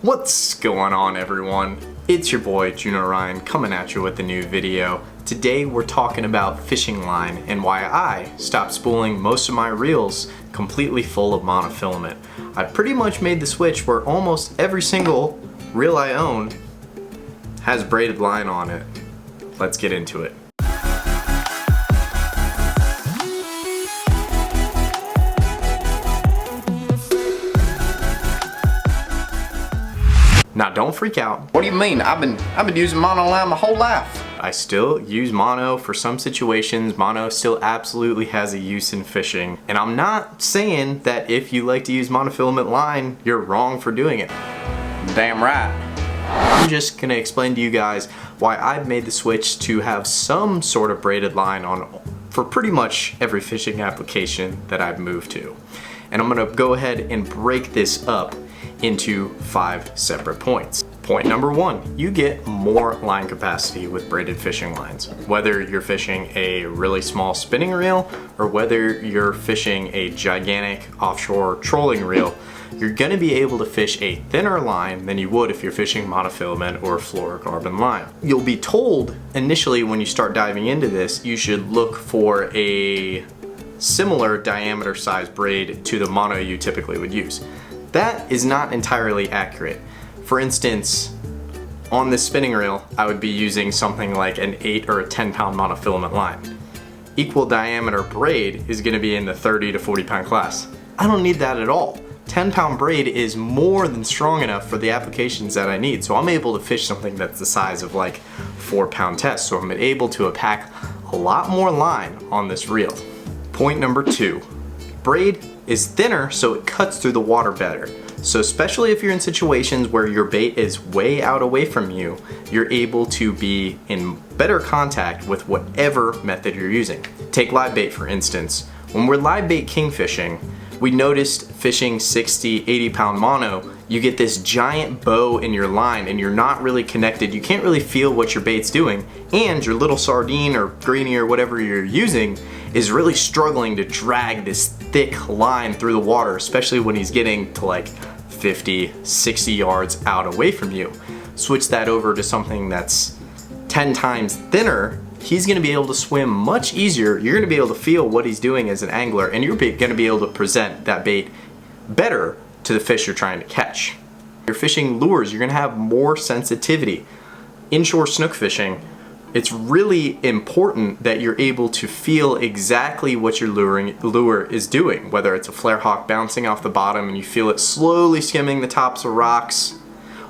What's going on, everyone? It's your boy Juno Ryan coming at you with a new video. Today we're talking about fishing line and why I stopped spooling most of my reels completely full of monofilament. I pretty much made the switch where almost every single reel I own has braided line on it. Let's get into it. Now don't freak out. What do you mean? I've been using monoline my whole life. I still use mono for some situations. Mono still absolutely has a use in fishing. And I'm not saying that if you like to use monofilament line, you're wrong for doing it. Damn right. I'm just gonna explain to you guys why I've made the switch to have some sort of braided line on for pretty much every fishing application that I've moved to. And I'm gonna go ahead and break this up into 5 separate points. Point number 1, you get more line capacity with braided fishing lines. Whether you're fishing a really small spinning reel or whether you're fishing a gigantic offshore trolling reel, you're gonna be able to fish a thinner line than you would if you're fishing monofilament or fluorocarbon line. You'll be told initially when you start diving into this, you should look for a similar diameter size braid to the mono you typically would use. That is not entirely accurate. For instance, on this spinning reel, I would be using something like an 8 or a 10 pound monofilament line. Equal diameter braid is gonna be in the 30 to 40 pound class. I don't need that at all. 10 pound braid is more than strong enough for the applications that I need. So I'm able to fish something that's the size of like 4 pound test. So I'm able to pack a lot more line on this reel. Point number 2, braid is thinner so it cuts through the water better. So especially if you're in situations where your bait is way out away from you, you're able to be in better contact with whatever method you're using. Take live bait for instance. When we're live bait kingfishing, we noticed fishing 60, 80 pound mono, you get this giant bow in your line and you're not really connected. You can't really feel what your bait's doing, and your little sardine or greenie or whatever you're using is really struggling to drag this thick line through the water, especially when he's getting to like 50, 60 yards out away from you. Switch that over to something that's 10 times thinner, he's gonna be able to swim much easier. You're gonna be able to feel what he's doing as an angler, and you're gonna be able to present that bait better to the fish you're trying to catch. You're fishing lures, you're gonna have more sensitivity. Inshore snook fishing, it's really important that you're able to feel exactly what your lure is doing, whether it's a flare hawk bouncing off the bottom and you feel it slowly skimming the tops of rocks,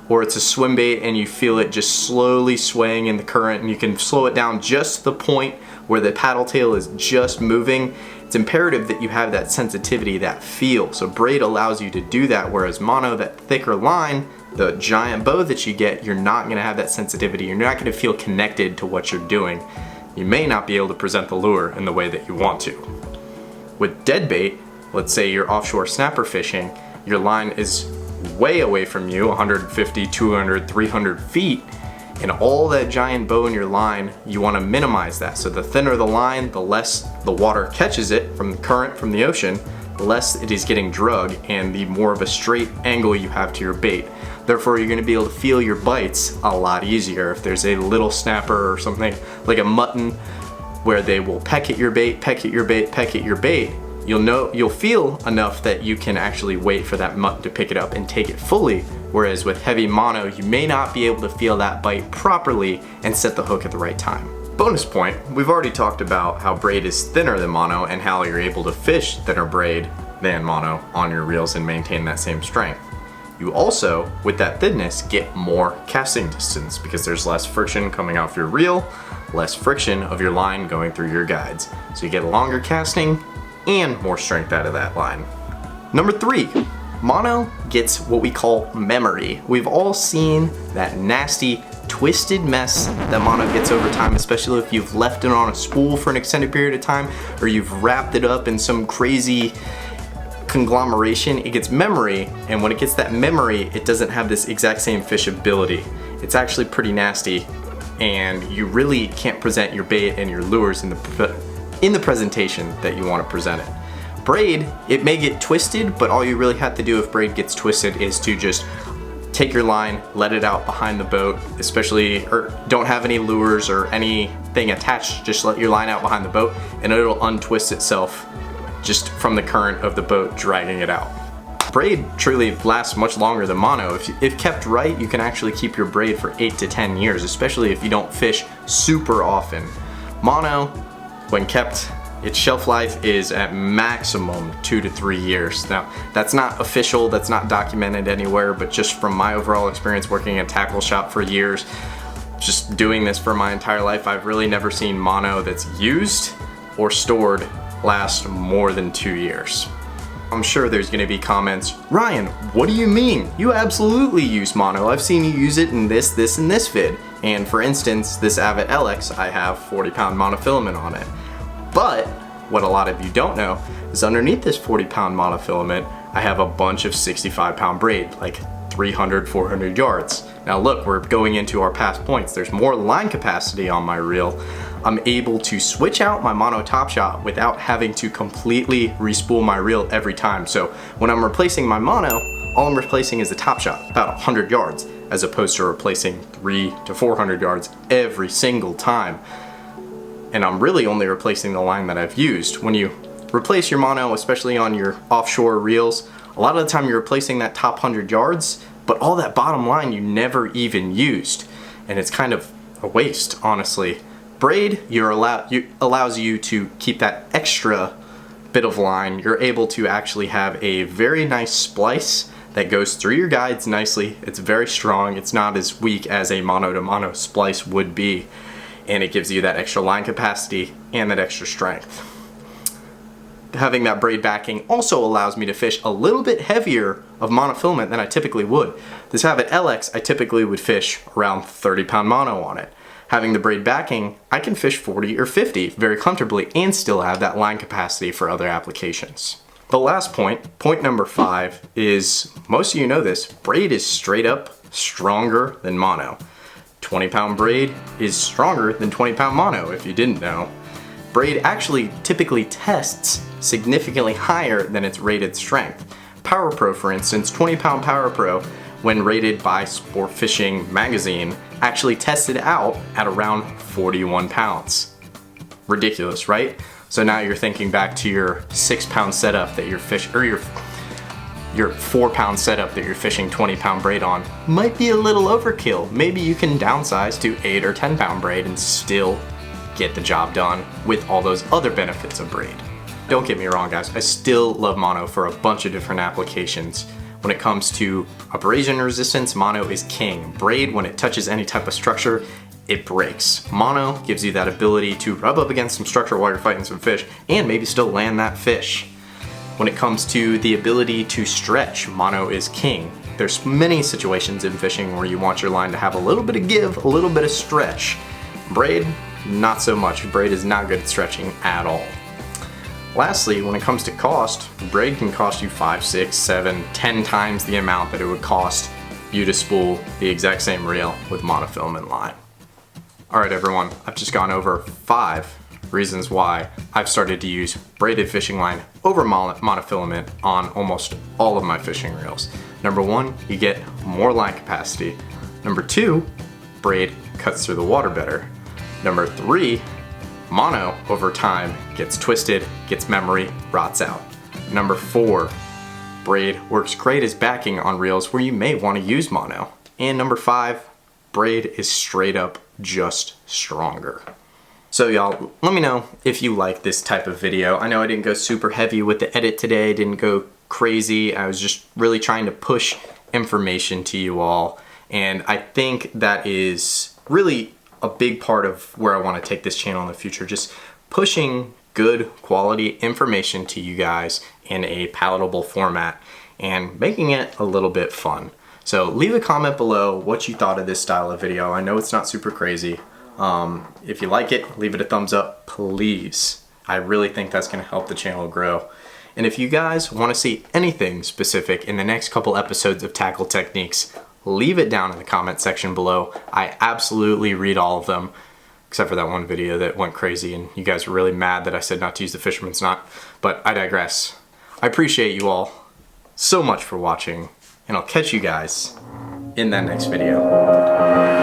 or it's a swim bait and you feel it just slowly swaying in the current and you can slow it down just to the point where the paddle tail is just moving. It's imperative that you have that sensitivity, that feel. So braid allows you to do that, whereas mono, that thicker line, the giant bow that you get, you're not gonna have that sensitivity. You're not gonna feel connected to what you're doing. You may not be able to present the lure in the way that you want to. With dead bait, let's say you're offshore snapper fishing, your line is way away from you, 150, 200, 300 feet, and all that giant bow in your line, you wanna minimize that. So the thinner the line, the less the water catches it from the current from the ocean, the less it is getting drug and the more of a straight angle you have to your bait. Therefore, you're gonna be able to feel your bites a lot easier. If there's a little snapper or something like a mutton where they will peck at your bait, peck at your bait, peck at your bait, you'll feel enough that you can actually wait for that mutton to pick it up and take it fully. Whereas with heavy mono, you may not be able to feel that bite properly and set the hook at the right time. Bonus point, we've already talked about how braid is thinner than mono and how you're able to fish thinner braid than mono on your reels and maintain that same strength. You also, with that thinness, get more casting distance because there's less friction coming off your reel, less friction of your line going through your guides. So you get longer casting and more strength out of that line. Number 3, mono gets what we call memory. We've all seen that nasty, twisted mess that mono gets over time, especially if you've left it on a spool for an extended period of time or you've wrapped it up in some crazy conglomeration. It gets memory, and when it gets that memory, it doesn't have this exact same fishability. It's actually pretty nasty, and you really can't present your bait and your lures in the presentation that you want to present it. Braid, it may get twisted, but all you really have to do if braid gets twisted is to just take your line, let it out behind the boat, especially, or don't have any lures or anything attached, just let your line out behind the boat and it'll untwist itself just from the current of the boat dragging it out. Braid truly lasts much longer than mono. If kept right, you can actually keep your braid for 8 to 10 years, especially if you don't fish super often. Mono, when kept, its shelf life is at maximum 2 to 3 years. Now, that's not official, that's not documented anywhere, but just from my overall experience working in a tackle shop for years, just doing this for my entire life, I've really never seen mono that's used or stored last more than 2 years. I'm sure there's gonna be comments, Ryan, what do you mean? You absolutely use mono. I've seen you use it in this, and this vid. And for instance, this Avid LX, I have 40-pound monofilament on it. But what a lot of you don't know is underneath this 40-pound monofilament, I have a bunch of 65-pound braid, like 300, 400 yards. Now look, we're going into our past points. There's more line capacity on my reel. I'm able to switch out my mono top shot without having to completely respool my reel every time. So when I'm replacing my mono, all I'm replacing is the top shot, about 100 yards, as opposed to replacing 300 to 400 yards every single time. And I'm really only replacing the line that I've used. When you replace your mono, especially on your offshore reels, a lot of the time you're replacing that top 100 yards, but all that bottom line you never even used. And it's kind of a waste, honestly. Braid allows you to keep that extra bit of line. You're able to actually have a very nice splice that goes through your guides nicely. It's very strong. It's not as weak as a mono-to-mono splice would be. And it gives you that extra line capacity and that extra strength. Having that braid backing also allows me to fish a little bit heavier of monofilament than I typically would. This Avid LX, I typically would fish around 30-pound mono on it. Having the braid backing, I can fish 40 or 50 very comfortably and still have that line capacity for other applications. The last point number 5, is, most of you know this, braid is straight up stronger than mono. 20-pound braid is stronger than 20-pound mono, if you didn't know. Braid actually typically tests significantly higher than its rated strength. Power Pro, for instance, 20-pound Power Pro, when rated by Sport Fishing magazine, actually tested out at around 41 pounds. Ridiculous, right? So now you're thinking back to your 6-pound setup that you're fishing, or your 4-pound setup that you're fishing 20-pound braid on. Might be a little overkill. Maybe you can downsize to 8 or 10-pound braid and still get the job done with all those other benefits of braid. Don't get me wrong, guys, I still love mono for a bunch of different applications. When it comes to abrasion resistance, mono is king. Braid, when it touches any type of structure, it breaks. Mono gives you that ability to rub up against some structure while you're fighting some fish and maybe still land that fish. When it comes to the ability to stretch, mono is king. There's many situations in fishing where you want your line to have a little bit of give, a little bit of stretch. Braid, not so much. Braid is not good at stretching at all. Lastly, when it comes to cost, braid can cost you 5, 6, 7, 10 times the amount that it would cost you to spool the exact same reel with monofilament line. Alright everyone, I've just gone over 5 reasons why I've started to use braided fishing line over monofilament on almost all of my fishing reels. Number 1, you get more line capacity. Number 2, braid cuts through the water better. Number 3, mono over time gets twisted, gets memory, rots out. Number 4, braid works great as backing on reels where you may want to use mono. And number 5, braid is straight up just stronger. So y'all, let me know if you like this type of video. I know I didn't go super heavy with the edit today, didn't go crazy. I was just really trying to push information to you all. And I think that is really a big part of where I want to take this channel in the future, just pushing good quality information to you guys in a palatable format and making it a little bit fun. So leave a comment below what you thought of this style of video. I know it's not super crazy. If you like it, leave it a thumbs up, please. I really think that's going to help the channel grow. And if you guys want to see anything specific in the next couple episodes of Tackle Techniques, leave it down in the comment section below. I absolutely read all of them, except for that one video that went crazy and you guys were really mad that I said not to use the fisherman's knot, but I digress. I appreciate you all so much for watching, and I'll catch you guys in that next video.